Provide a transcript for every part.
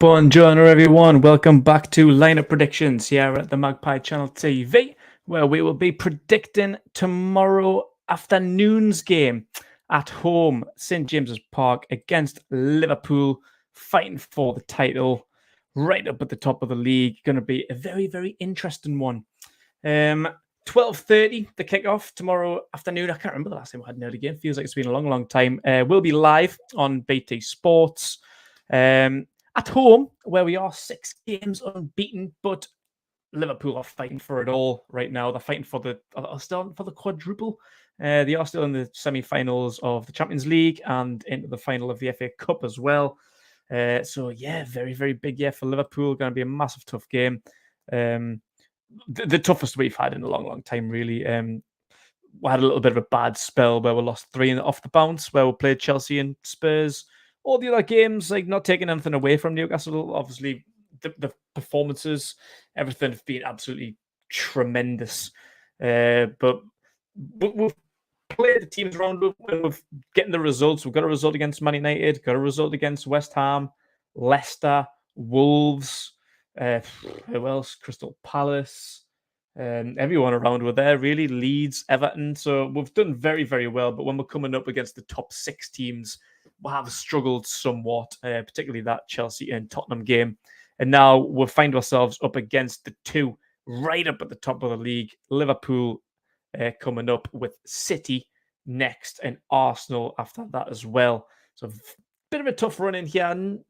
Buongiorno everyone, welcome back to Lineup Predictions here at the Magpie Channel TV, where we will be predicting tomorrow afternoon's game at home, St James's Park against Liverpool, fighting for the title, right up at the top of the league. Going to be a very, very interesting one. 12:30, the kickoff tomorrow afternoon. I can't remember the last time we had an early game. Feels like it's been a long, long time. We'll be live on BT Sports. At home, where we are 6 games unbeaten, but Liverpool are fighting for it all right now. They're fighting for the quadruple. They are still in the semi-finals of the Champions League and into the final of the FA Cup as well. So yeah, very, very big year for Liverpool. Going to be a massive, tough game. The toughest we've had in a long, long time, really. We had a little bit of a bad spell where we lost 3 off the bounce, where we played Chelsea and Spurs. All the other games, like not taking anything away from Newcastle, obviously the performances, everything have been absolutely tremendous. But we've played the teams around and we're getting the results. We've got a result against Man United, got a result against West Ham, Leicester, Wolves, who else? Crystal Palace. Everyone around were there, really. Leeds, Everton. So we've done very, very well. But when we're coming up against the top 6 teams, we have struggled somewhat, particularly that Chelsea and Tottenham game. And now we'll find ourselves up against the 2 right up at the top of the league. Liverpool coming up with City next and Arsenal after that as well. So a bit of a tough run in here. And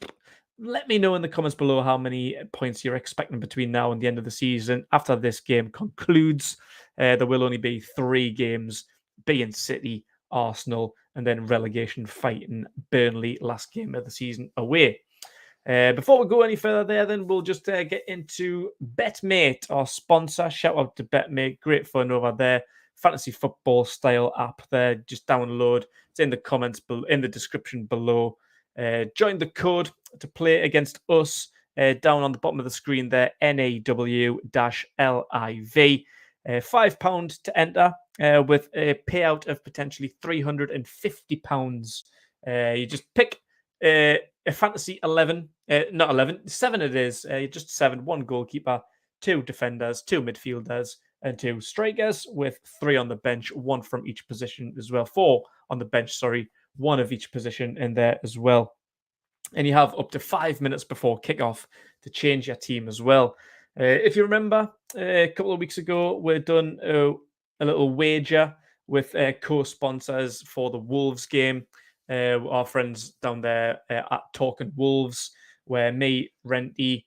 let me know in the comments below how many points you're expecting between now and the end of the season. After this game concludes, there will only be 3 games, being City, Arsenal, and then relegation fighting Burnley last game of the season away. Before we go any further there, then we'll just get into BetMate, our sponsor. Shout out to BetMate. Great fun over there. Fantasy football style app there. Just download. It's in the comments, in the description below. Join the code to play against us down on the bottom of the screen there, NEW-LIV. £5 to enter with a payout of potentially £350. You just pick a fantasy 11, not 11, 7 it is, just 7, 1 goalkeeper, 2 defenders, 2 midfielders, and 2 strikers with 3 on the bench, 1 from each position as well. 4 on the bench, sorry, 1 of each position in there as well. And you have up to 5 minutes before kickoff to change your team as well. If you remember, a couple of weeks ago, we've done a little wager with co-sponsors for the Wolves game. Our friends down there at Talking Wolves, where me, Renty,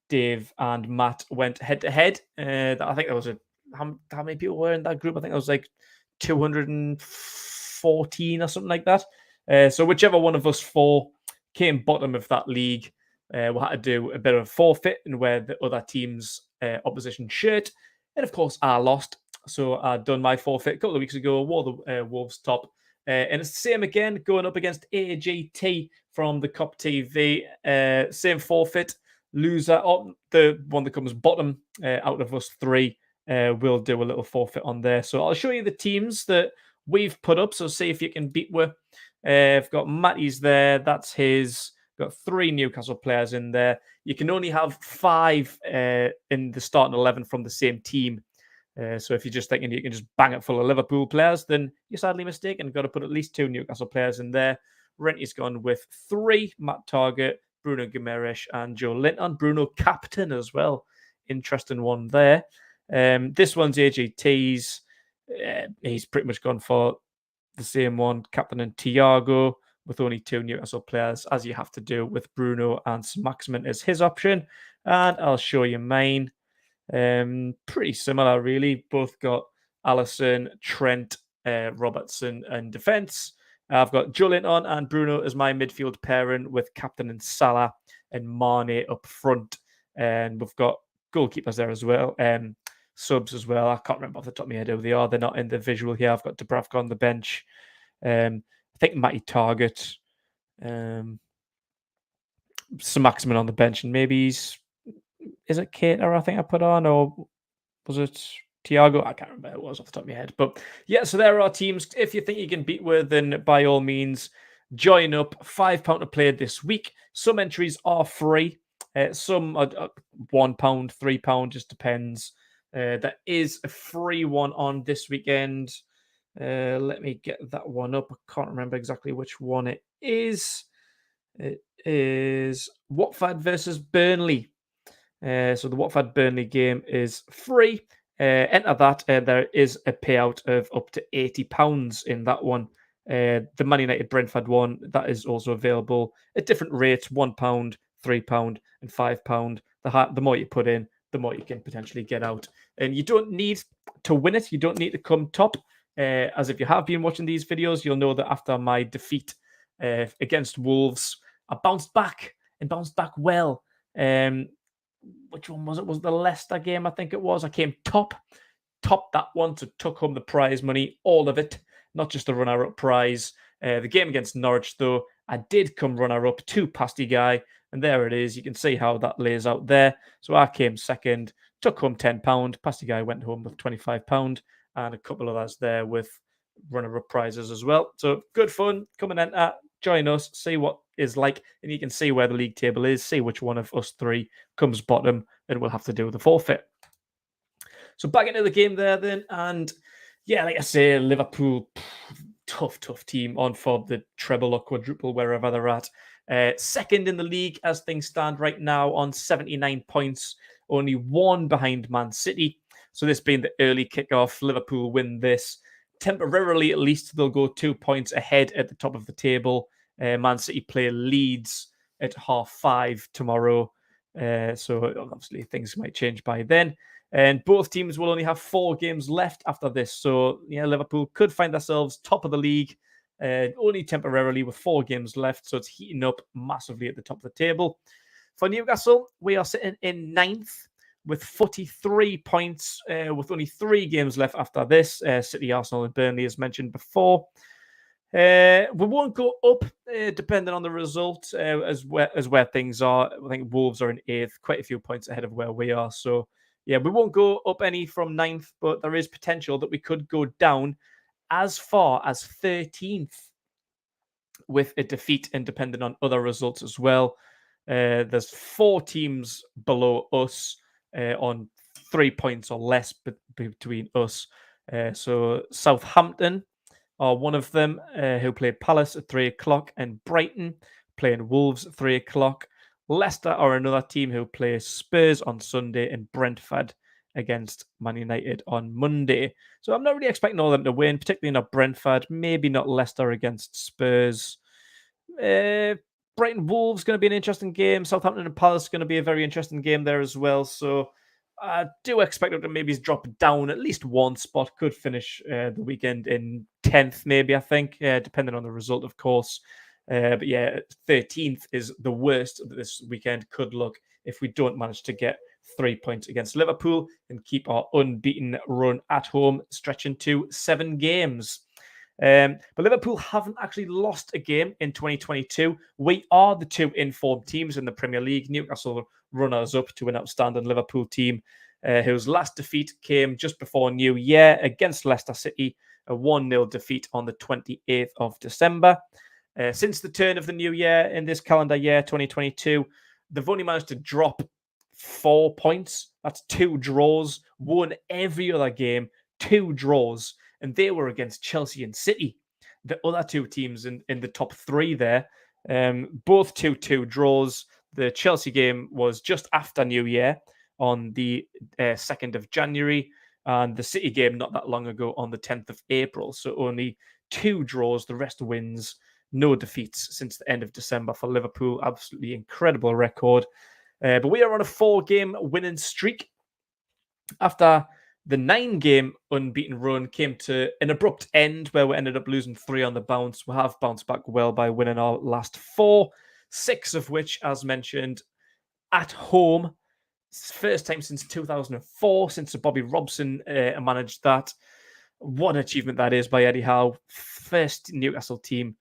Dave, and Matt went head-to-head. I think there was how many people were in that group? I think it was like 214 or something like that. So whichever one of us 4 came bottom of that league, we had to do a bit of a forfeit and wear the other team's opposition shirt. And of course, I lost. So I'd done my forfeit a couple of weeks ago, wore the Wolves top. And it's the same again, going up against AGT from the Cop TV. Same forfeit. Loser, the one that comes bottom out of us 3, will do a little forfeit on there. So I'll show you the teams that we've put up. So see if you can beat with. I've got Matty's there. That's his. Got 3 Newcastle players in there. You can only have 5 in the starting 11 from the same team. So if you're just thinking you can just bang it full of Liverpool players, then you're sadly mistaken. Got to put at least 2 Newcastle players in there. Renty's gone with 3. Matt Target, Bruno Guimaraes, and Joe Linton. Bruno captain as well. Interesting one there. This one's AGT's. He's pretty much gone for the same one, captain and Thiago, with only 2 Newcastle players, as you have to do with Bruno and Maximin as his option. And I'll show you mine. Pretty similar, really. Both got Alisson, Trent, Robertson, and defence. I've got Joelinton and Bruno as my midfield pairing, with captain and Salah and Mane up front. And we've got goalkeepers there as well. Subs as well. I can't remember off the top of my head who they are. They're not in the visual here. I've got Dubravka on the bench. I think Matty Target. Some Maximin on the bench, and maybe is it Keita I think I put on, or was it Thiago? I can't remember who it was off the top of my head. But yeah, so there are teams. If you think you can beat with, then by all means, Join up, £5 to play this week. Some entries are free. Some are £1, £3, just depends. There is a free one on this weekend. Let me get that one up. I can't remember exactly which one it is. It is Watford versus Burnley. So the Watford-Burnley game is free. Enter that. There is a payout of up to £80 in that one. The Man United-Brentford one, that is also available at different rates, £1, £3 and £5. The more you put in, the more you can potentially get out. And you don't need to win it. You don't need to come top. As if you have been watching these videos, you'll know that after my defeat against Wolves, I bounced back and bounced back well. Which one was it? Was it the Leicester game? I think it was. I came top that one, so took home the prize money, all of it, not just the runner-up prize. The game against Norwich, though, I did come runner-up to Pasty Guy, and there it is. You can see how that lays out there. So I came second, took home £10. Pasty Guy went home with £25, and a couple of others there with runner-up prizes as well. So good fun. Come and enter. Join us, see what is like, and you can see where the league table is, see which one of us three comes bottom, and we'll have to do the forfeit. So back into the game there then, and yeah, like I say, Liverpool, tough team on for the treble or quadruple, wherever they're at. Second in the league as things stand right now on 79 points, only one behind Man City. So this being the early kickoff, Liverpool win this. Temporarily, at least, they'll go 2 points ahead at the top of the table. Man City play Leeds at 5:30 tomorrow. So obviously things might change by then. And both teams will only have 4 games left after this. So yeah, Liverpool could find themselves top of the league, only temporarily with 4 games left. So it's heating up massively at the top of the table. For Newcastle, we are sitting in 9th with 43 points, with only 3 games left after this. City, Arsenal, and Burnley, as mentioned before. We won't go up, depending on the result, as where things are. I think Wolves are in 8th, quite a few points ahead of where we are. So, yeah, we won't go up any from 9th, but there is potential that we could go down as far as 13th with a defeat, and depending on other results as well. There's 4 teams below us on 3 points or less between us. So Southampton are one of them, who play Palace at 3 o'clock, and Brighton playing Wolves at 3 o'clock. Leicester are another team who play Spurs on Sunday, and Brentford against Man United on Monday. So I'm not really expecting all of them to win, particularly not Brentford, maybe not Leicester against Spurs. Brighton Wolves going to be an interesting game. Southampton and Palace going to be a very interesting game there as well. So I do expect them to maybe drop down at least one spot. Could finish the weekend in 10th, maybe, I think, depending on the result, of course. But yeah, 13th is the worst that this weekend could look if we don't manage to get 3 points against Liverpool and keep our unbeaten run at home stretching to 7 games. But Liverpool haven't actually lost a game in 2022. We are the 2 informed teams in the Premier League. Newcastle runners up to an outstanding Liverpool team, whose last defeat came just before New Year against Leicester City, a 1-0 defeat on the 28th of December. Since the turn of the new year in this calendar year, 2022, they've only managed to drop 4 points. That's 2 draws, won every other game, 2 draws. And they were against Chelsea and City, the other 2 teams in the top 3 there. Both 2-2 draws. The Chelsea game was just after New Year on the 2nd of January, and the City game not that long ago on the 10th of April. So only 2 draws, the rest wins, no defeats since the end of December for Liverpool. Absolutely incredible record. But we are on a 4-game winning streak. After the 9-game unbeaten run came to an abrupt end where we ended up losing 3 on the bounce. We have bounced back well by winning our last 4, 6 of which, as mentioned, at home. It's the first time since 2004, since Bobby Robson managed that. What an achievement that is by Eddie Howe. First Newcastle team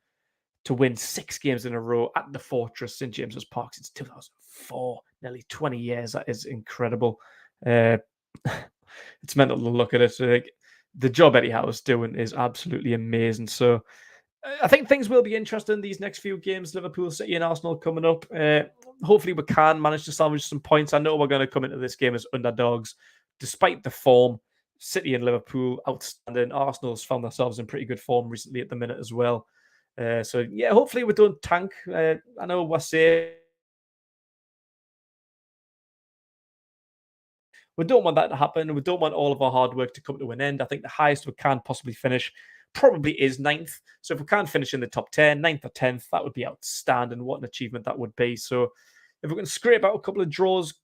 to win 6 games in a row at the Fortress St James's Park since 2004. Nearly 20 years. That is incredible. It's mental to look at it. Like, the job Eddie Howe is doing is absolutely amazing. So I think things will be interesting these next few games. Liverpool, City, and Arsenal coming up. Hopefully, we can manage to salvage some points. I know we're going to come into this game as underdogs, despite the form. City and Liverpool outstanding. Arsenal's found themselves in pretty good form recently at the minute as well. So yeah, hopefully we don't tank. I know we're safe. We don't want that to happen. We don't want all of our hard work to come to an end. I think the highest we can possibly finish probably is ninth. So if we can't finish in the top 10, ninth or 10th, that would be outstanding. What an achievement that would be. So if we can scrape out a couple of draws,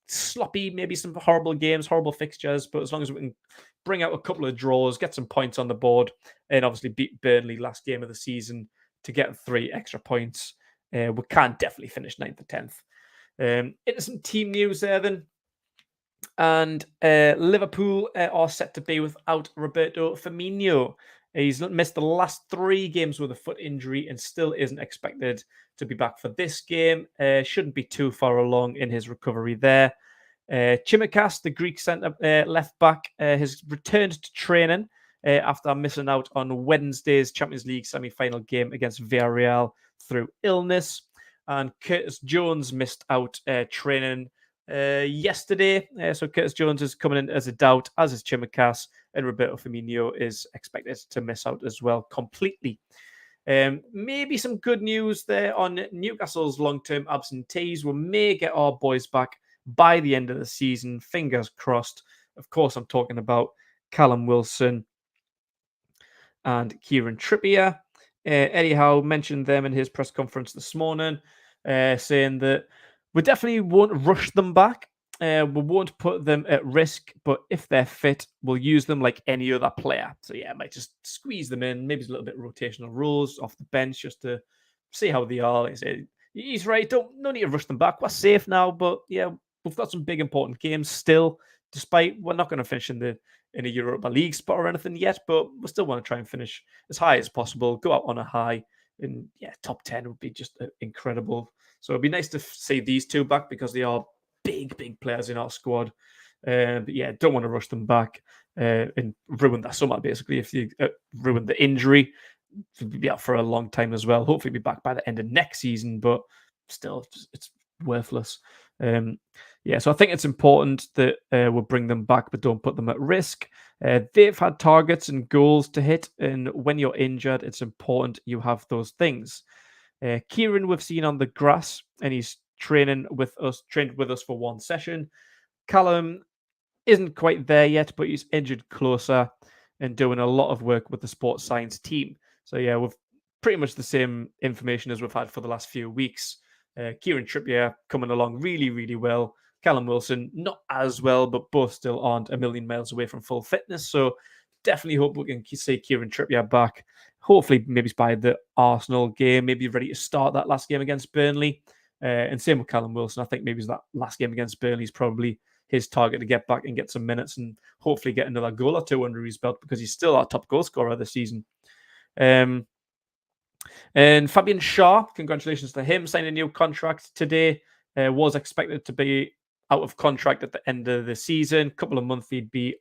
sloppy, maybe some horrible games, horrible fixtures, but as long as we can bring out a couple of draws, get some points on the board, and obviously beat Burnley last game of the season to get 3 extra points, we can definitely finish ninth or 10th. Into some team news there then. And Liverpool are set to be without Roberto Firmino. He's missed the last 3 games with a foot injury and still isn't expected to be back for this game. Shouldn't be too far along in his recovery there. Tsimikas, the Greek centre left back, has returned to training after missing out on Wednesday's Champions League semi-final game against Villarreal through illness. And Curtis Jones missed out training yesterday. So Curtis Jones is coming in as a doubt, as is Tsimikas, and Roberto Firmino is expected to miss out as well completely. Maybe some good news there on Newcastle's long-term absentees. We may get our boys back by the end of the season. Fingers crossed. Of course, I'm talking about Callum Wilson and Kieran Trippier. Eddie Howe mentioned them in his press conference this morning, saying that we definitely won't rush them back. We won't put them at risk, but if they're fit, we'll use them like any other player. So yeah, I might just squeeze them in, maybe a little bit of rotational roles off the bench just to see how they are. Like I say, he's right. No need to rush them back. We're safe now, but yeah, we've got some big important games still. Despite we're not going to finish in a Europa League spot or anything yet, but we still want to try and finish as high as possible. Go out on a high, and yeah, top 10 would be just incredible. So it'd be nice to see these 2 back because they are big players in our squad. But yeah, don't want to rush them back and ruin that summer, basically. If you ruin the injury, they'll be out for a long time as well. Hopefully be back by the end of next season, but still, it's worthless. Yeah, so I think it's important that we'll bring them back, but don't put them at risk. They've had targets and goals to hit, and when you're injured, it's important you have those things. Kieran, we've seen on the grass, and he's trained with us for 1 session. Callum isn't quite there yet, but he's injured closer and doing a lot of work with the sports science team. So yeah, we've pretty much the same information as we've had for the last few weeks. Kieran Trippier coming along really well. Callum Wilson not as well, but both still aren't a million miles away from full fitness. So definitely hope we can see Kieran Trippier back. Hopefully, maybe by the Arsenal game, maybe ready to start that last game against Burnley. And same with Callum Wilson. I think maybe that last game against Burnley is probably his target to get back and get some minutes and hopefully get another goal or 2 under his belt because he's still our top goal scorer this season. And Fabian Schär, congratulations to him, signing a new contract today. Was expected to be out of contract at the end of the season. Couple of months he'd be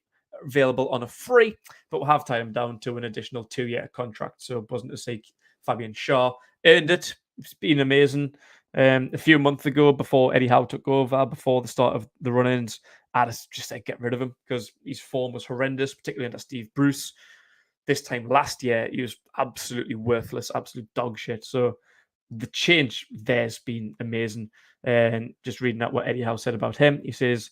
available on a free, but we'll have to tie him down to an additional 2-year contract. So it wasn't to say Fabian Schär earned it. It's been amazing. A few months ago, before Eddie Howe took over, before the start of the run-ins, I just said get rid of him because his form was horrendous, particularly under Steve Bruce. This time last year, he was absolutely worthless, absolute dog shit. So the change there's been amazing. And just reading out what Eddie Howe said about him, he says,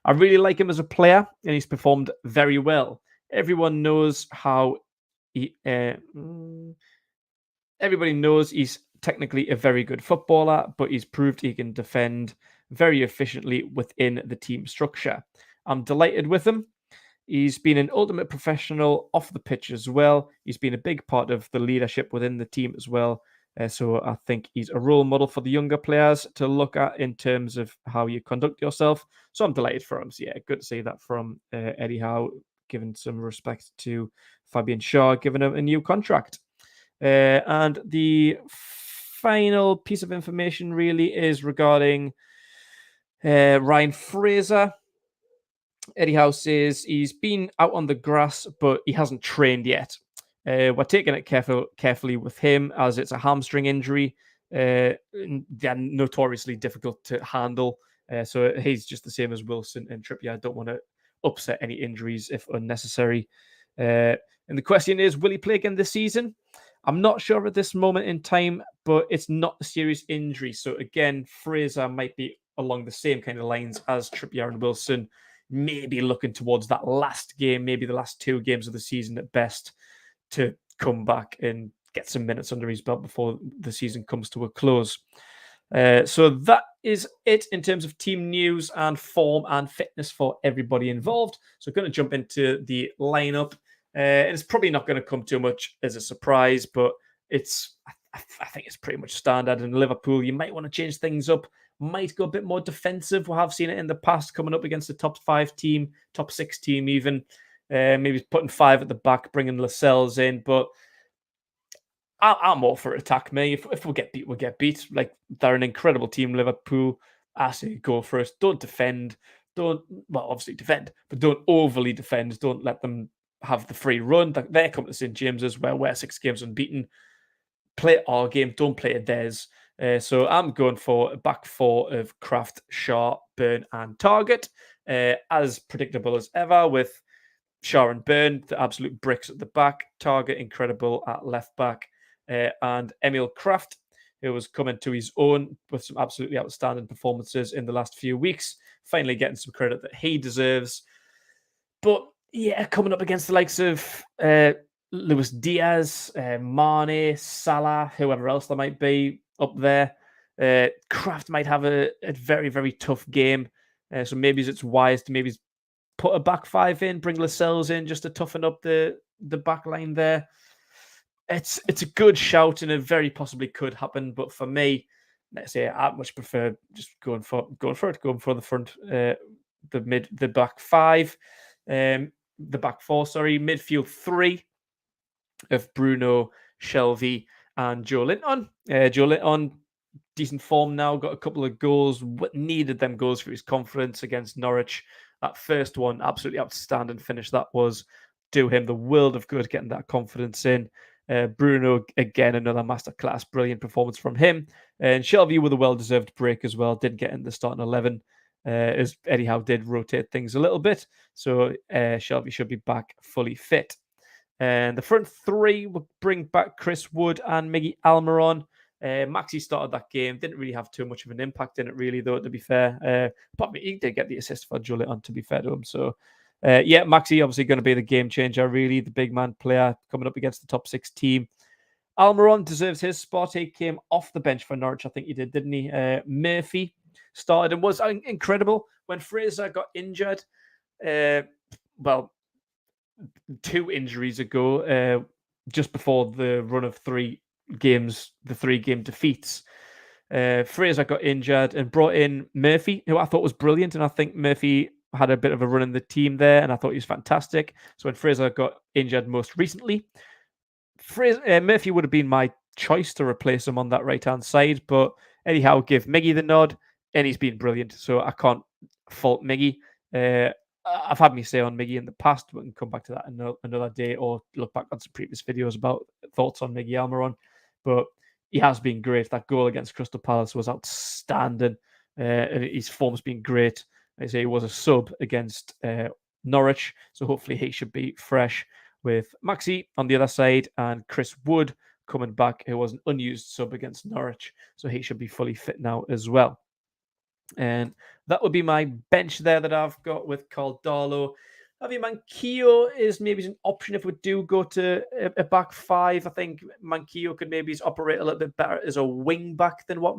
I really like him as a player, and he's performed very well. Everyone knows how everybody knows he's technically a very good footballer, but he's proved he can defend very efficiently within the team structure. I'm delighted with him. He's been an ultimate professional off the pitch as well. He's been a big part of the leadership within the team as well. So I think he's a role model for the younger players to look at in terms of how you conduct yourself. So I'm delighted for him. So yeah, good to see that from Eddie Howe, giving some respect to Fabian Schär, giving him a new contract. And the final piece of information really is regarding Ryan Fraser. Eddie Howe says he's been out on the grass, but he hasn't trained yet. We're taking it carefully with him as it's a hamstring injury. They're notoriously difficult to handle. So he's just the same as Wilson and Trippier. I don't want to upset any injuries if unnecessary. And the question is, will he play again this season? I'm not sure at this moment in time, but it's not a serious injury. So again, Fraser might be along the same kind of lines as Trippier and Wilson, maybe looking towards that last game, maybe the last 2 games of the season at best, to come back and get some minutes under his belt before the season comes to a close. So that is it in terms of team news and form and fitness for everybody involved. So going to jump into the lineup. It's probably not going to come too much as a surprise, but I think it's pretty much standard. In Liverpool, you might want to change things up, might go a bit more defensive. We have seen it in the past coming up against the top 5 team, top 6 team even. Maybe putting 5 at the back, bringing Lascelles in, but I'm all for attack, me. If we get beat, we'll get beat. Like, they're an incredible team, Liverpool. I say go for it. Don't defend. Obviously defend, but don't overly defend. Don't let them have the free run. They're coming to St. James's where we're 6 games unbeaten. Play our game. Don't play theirs. So I'm going for a back 4 of Kraft, Shaw, Burn, and Target. As predictable as ever with Shaw and Burn, the absolute bricks at the back. Target, incredible at left back. And Emil Kraft, who was coming to his own with some absolutely outstanding performances in the last few weeks. Finally getting some credit that he deserves. But yeah, coming up against the likes of Luis Diaz, Mane, Salah, whoever else there might be up there, Kraft might have a very, very tough game. So maybe it's wise to maybe put a back 5 in, bring Lascelles in just to toughen up the back line there. It's a good shout and it very possibly could happen. But for me, let's say I much prefer just going for the front, the back 5, the back 4, midfield 3 of Bruno, Shelvey, and Joe Linton. Joe Linton, decent form now, got a couple of goals, needed them goals for his confidence against Norwich. That first one, absolutely outstanding finish. That was do him the world of good, getting that confidence in. Bruno, again, another masterclass, brilliant performance from him. And Shelvey with a well-deserved break as well. Didn't get in the starting 11, as Eddie Howe did rotate things a little bit. So Shelvey should be back fully fit. And the front 3 will bring back Chris Wood and Miggy Almiron. Maxi started that game. Didn't really have too much of an impact in it, really, though, to be fair. But he did get the assist for Joelinton, to be fair to him. So, Maxi obviously going to be the game changer, really. The big man player coming up against the top 6 team. Almiron deserves his spot. He came off the bench for Norwich, I think he did, didn't he? Murphy started and was incredible. When Fraser got injured, 2 injuries ago, just before the run of 3 games, the 3-game defeats, Fraser got injured and brought in Murphy, who I thought was brilliant. And I think Murphy had a bit of a run in the team there, and I thought he was fantastic. So when Fraser got injured most recently, Murphy would have been my choice to replace him on that right-hand side. But anyhow, give Miggy the nod, and he's been brilliant. So I can't fault Miggy. I've had me say on Miggy in the past. We can come back to that another day or look back on some previous videos about thoughts on Miggy Almiron. But he has been great. That goal against Crystal Palace was outstanding. And his form's been great. I say he was a sub against Norwich. So hopefully he should be fresh with Maxi on the other side and Chris Wood coming back, who was an unused sub against Norwich. So he should be fully fit now as well. And that would be my bench there that I've got with Carl Darlow. Javi Manquillo is maybe an option if we do go to a back 5. I think Manquillo could maybe operate a little bit better as a wing back than what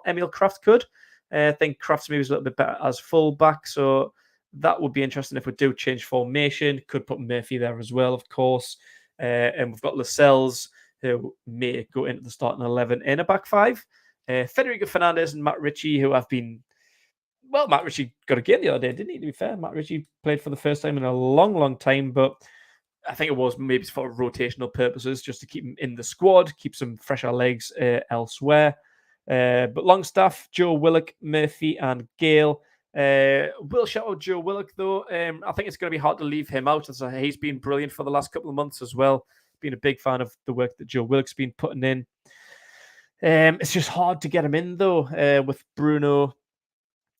Emil Kraft could. I think Kraft's maybe a little bit better as full back. So that would be interesting if we do change formation. Could put Murphy there as well, of course. And we've got Lascelles, who may go into the starting 11 in a back 5. Federico Fernandez and Matt Ritchie, who have been... Well, Matt Ritchie got a game the other day, didn't he, to be fair? Matt Ritchie played for the first time in a long, long time, but I think it was maybe for rotational purposes, just to keep him in the squad, keep some fresher legs elsewhere. But Longstaff, Joe Willock, Murphy, and Gale. Will shout out Joe Willock, though. I think it's going to be hard to leave him out, as he's been brilliant for the last couple of months as well. been a big fan of the work that Joe Willock's been putting in. It's just hard to get him in, though, with Bruno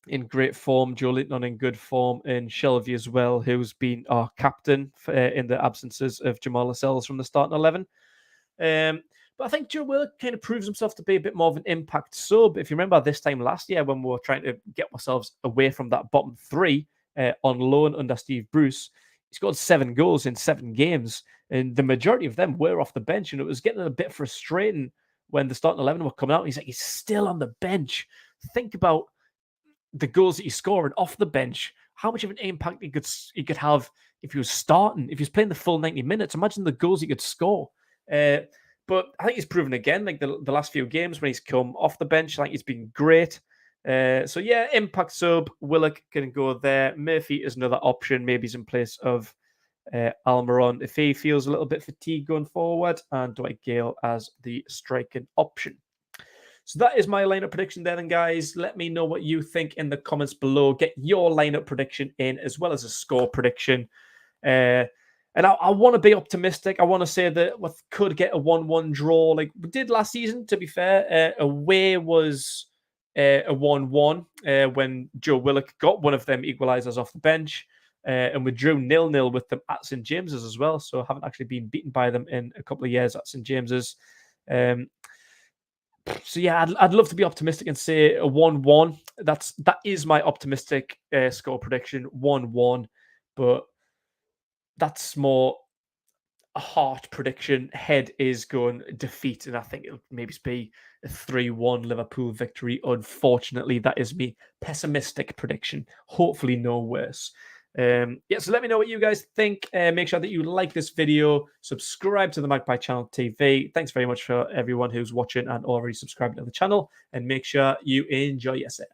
in great form, Joe Linton in good form, and Shelvey as well, who's been our captain in the absences of Jamal Lascelles from the starting 11. But I think Joe Willock kind of proves himself to be a bit more of an impact sub. If you remember this time last year when we were trying to get ourselves away from that bottom three on loan under Steve Bruce, he scored 7 goals in 7 games, and the majority of them were off the bench, and it was getting a bit frustrating when the starting 11 were coming out. He's like, he's still on the bench. Think about the goals that he's scoring off the bench, how much of an impact he could have if he was starting, if he was playing the full 90 minutes. Imagine the goals he could score. But I think he's proven again, like the last few games when he's come off the bench, I think he's been great. So yeah, impact sub, Willock can go there. Murphy is another option. Maybe he's in place of Almiron if he feels a little bit fatigued going forward, and Dwight Gale as the striking option. So that is my lineup prediction there, then, guys. Let me know what you think in the comments below. Get your lineup prediction in, as well as a score prediction. And I want to be optimistic. I want to say that we could get a 1-1 draw like we did last season, to be fair. Away was a 1-1 when Joe Willock got one of them equalisers off the bench. And we drew 0-0 with them at St. James's as well. So I haven't actually been beaten by them in a couple of years at St. James's. So yeah, I'd love to be optimistic and say a 1-1. That is my optimistic score prediction, 1-1. But that's more a heart prediction. Head is going defeat, and I think it'll maybe be a 3-1 Liverpool victory. Unfortunately, that is me pessimistic prediction. Hopefully, no worse. So let me know what you guys think. Make sure that you like this video, subscribe to the Magpie Channel TV. Thanks very much for everyone who's watching and already subscribed to the channel, and make sure you enjoy yourself.